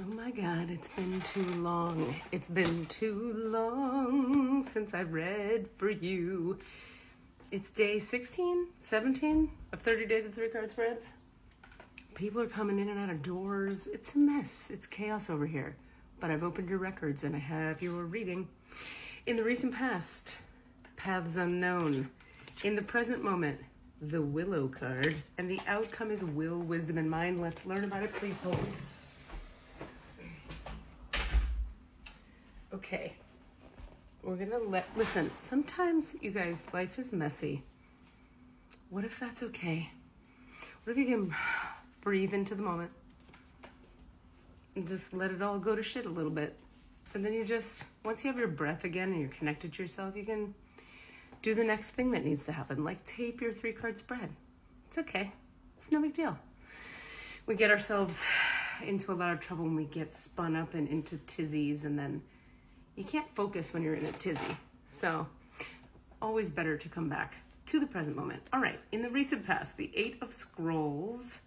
Oh my God, it's been too long. It's been too long since I've read for you. It's day 16, 17 of 30 days of 3-card spreads. People are coming in and out of doors. It's a mess. It's chaos over here. But I've opened your records and I have your reading. In the recent past, paths unknown. In the present moment, the willow card. And the outcome is will, wisdom, and mind. Let's learn about it. Please hold. Okay, we're gonna listen, sometimes, you guys, life is messy. What if that's okay? What if you can breathe into the moment and just let it all go to shit a little bit? And then you just, once you have your breath again and you're connected to yourself, you can do the next thing that needs to happen, like tape your 3-card spread. It's okay, it's no big deal. We get ourselves into a lot of trouble when we get spun up and into tizzies, and then you can't focus when you're in a tizzy. So always better to come back to the present moment. All right, in the recent past, the 8 of Scrolls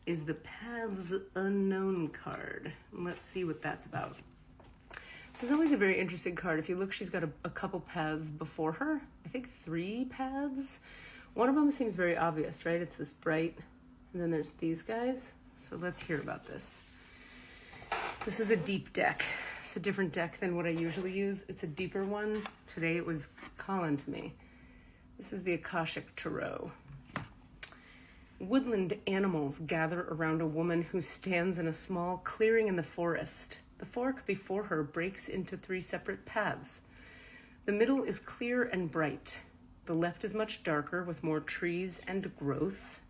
is the Paths Unknown card. Let's see what that's about. This is always a very interesting card. If you look, she's got a couple paths before her. I think 3 paths. One of them seems very obvious, right? It's this bright, and then there's these guys. So let's hear about this. This is a deep deck. It's a different deck than what I usually use. It's a deeper one. Today it was calling to me. This is the Akashic Tarot. Woodland animals gather around a woman who stands in a small clearing in the forest. The fork before her breaks into 3 separate paths. The middle is clear and bright. The left is much darker with more trees and growth.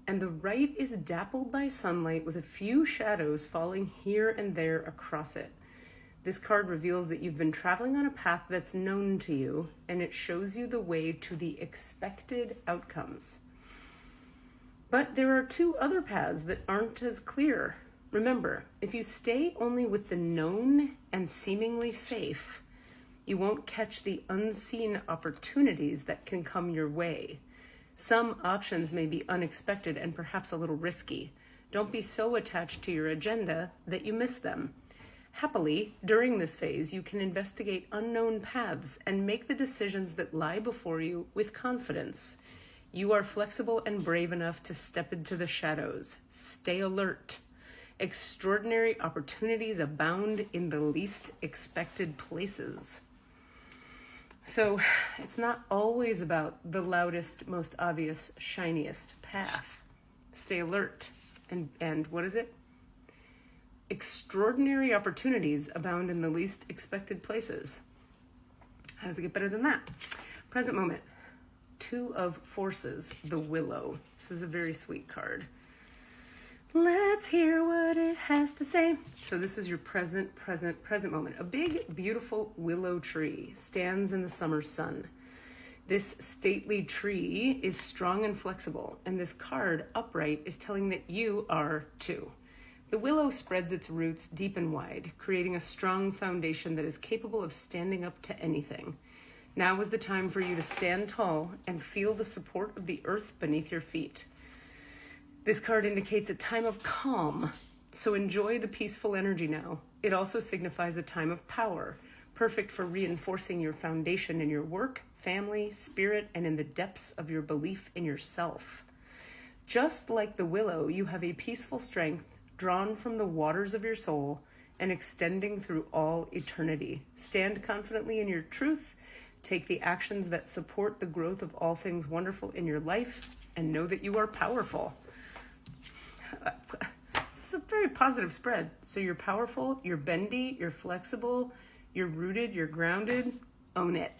And the right is dappled by sunlight with a few shadows falling here and there across it. This card reveals that you've been traveling on a path that's known to you, and it shows you the way to the expected outcomes. But there are 2 other paths that aren't as clear. Remember, if you stay only with the known and seemingly safe, you won't catch the unseen opportunities that can come your way. Some options may be unexpected and perhaps a little risky. Don't be so attached to your agenda that you miss them. Happily, during this phase, you can investigate unknown paths and make the decisions that lie before you with confidence. You are flexible and brave enough to step into the shadows. Stay alert. Extraordinary opportunities abound in the least expected places. So it's not always about the loudest, most obvious, shiniest path. Stay alert. And what is it? Extraordinary opportunities abound in the least expected places. How does it get better than that? Present moment. 2 of Forces, the Willow. This is a very sweet card. Let's hear what it has to say. So this is your present moment. A big, beautiful willow tree stands in the summer sun. This stately tree is strong and flexible, and this card, upright, is telling that you are too. The willow spreads its roots deep and wide, creating a strong foundation that is capable of standing up to anything. Now is the time for you to stand tall and feel the support of the earth beneath your feet. This card indicates a time of calm, so enjoy the peaceful energy now. It also signifies a time of power, perfect for reinforcing your foundation in your work, family, spirit, and in the depths of your belief in yourself. Just like the willow, you have a peaceful strength drawn from the waters of your soul and extending through all eternity. Stand confidently in your truth, take the actions that support the growth of all things wonderful in your life, and know that you are powerful. This is a very positive spread. So you're powerful, you're bendy, you're flexible, you're rooted, you're grounded. Own it.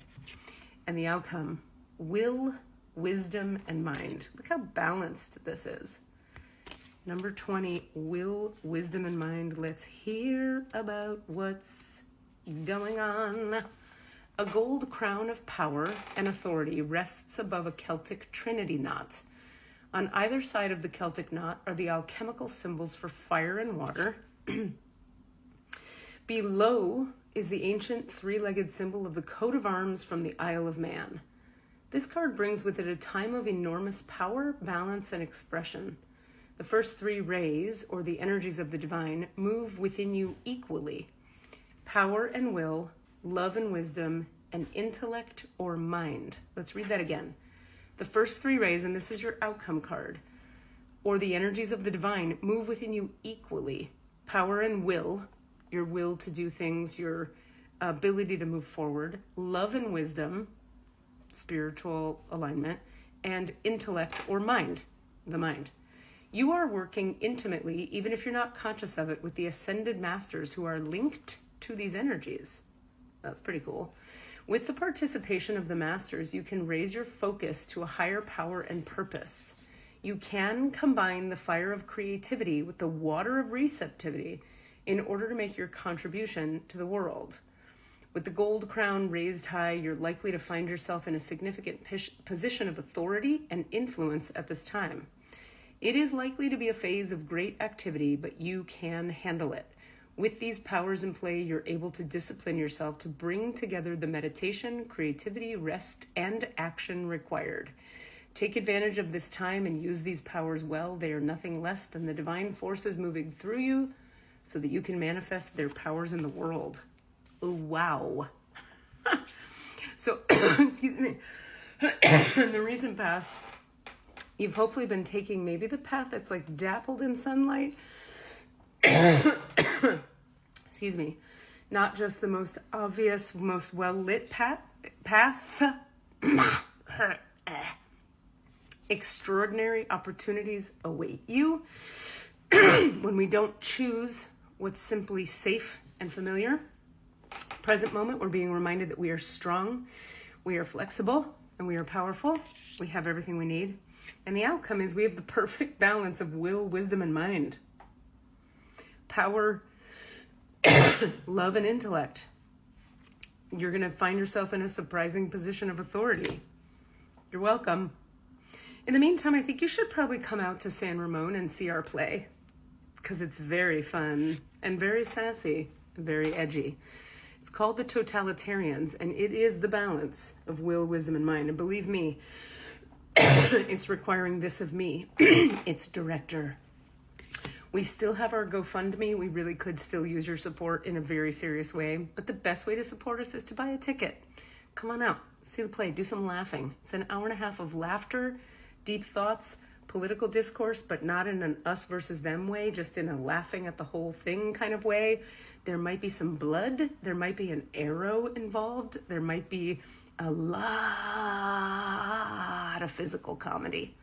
And the outcome, will, wisdom, and mind. Look how balanced this is. Number 20, will, wisdom, and mind. Let's hear about what's going on. A gold crown of power and authority rests above a Celtic trinity knot. On either side of the Celtic knot are the alchemical symbols for fire and water. Below is the ancient 3-legged symbol of the coat of arms from the Isle of Man. This card brings with it a time of enormous power, balance, and expression. The first three rays, or the energies of the divine, move within you equally. Power and will, love and wisdom, and intellect or mind. Let's read that again. The first three rays, and this is your outcome card, or the energies of the divine, move within you equally. Power and will, your will to do things, your ability to move forward, love and wisdom, spiritual alignment, and intellect or mind, the mind. You are working intimately, even if you're not conscious of it, with the ascended masters who are linked to these energies. That's pretty cool. With the participation of the masters, you can raise your focus to a higher power and purpose. You can combine the fire of creativity with the water of receptivity in order to make your contribution to the world. With the gold crown raised high, you're likely to find yourself in a significant position of authority and influence at this time. It is likely to be a phase of great activity, but you can handle it. With these powers in play, you're able to discipline yourself to bring together the meditation, creativity, rest, and action required. Take advantage of this time and use these powers well. They are nothing less than the divine forces moving through you so that you can manifest their powers in the world. Oh, wow. So, excuse me. In the recent past, you've hopefully been taking maybe the path that's like dappled in sunlight. Excuse me. Not just the most obvious, most well-lit path. Extraordinary opportunities await you when we don't choose what's simply safe and familiar. Present moment, we're being reminded that we are strong, we are flexible, and we are powerful. We have everything we need. And the outcome is we have the perfect balance of will, wisdom, and mind. Power, love, and intellect. You're going to find yourself in a surprising position of authority. You're welcome. In the meantime, I think you should probably come out to San Ramon and see our play, because it's very fun and very sassy and very edgy. It's called The Totalitarians, and it is the balance of will, wisdom, and mind. And believe me, it's requiring this of me, its director. We still have our GoFundMe. We really could still use your support in a very serious way, but the best way to support us is to buy a ticket. Come on out, see the play, do some laughing. It's an hour and a half of laughter, deep thoughts, political discourse, but not in an us versus them way, just in a laughing at the whole thing kind of way. There might be some blood. There might be an arrow involved. There might be a lot of physical comedy.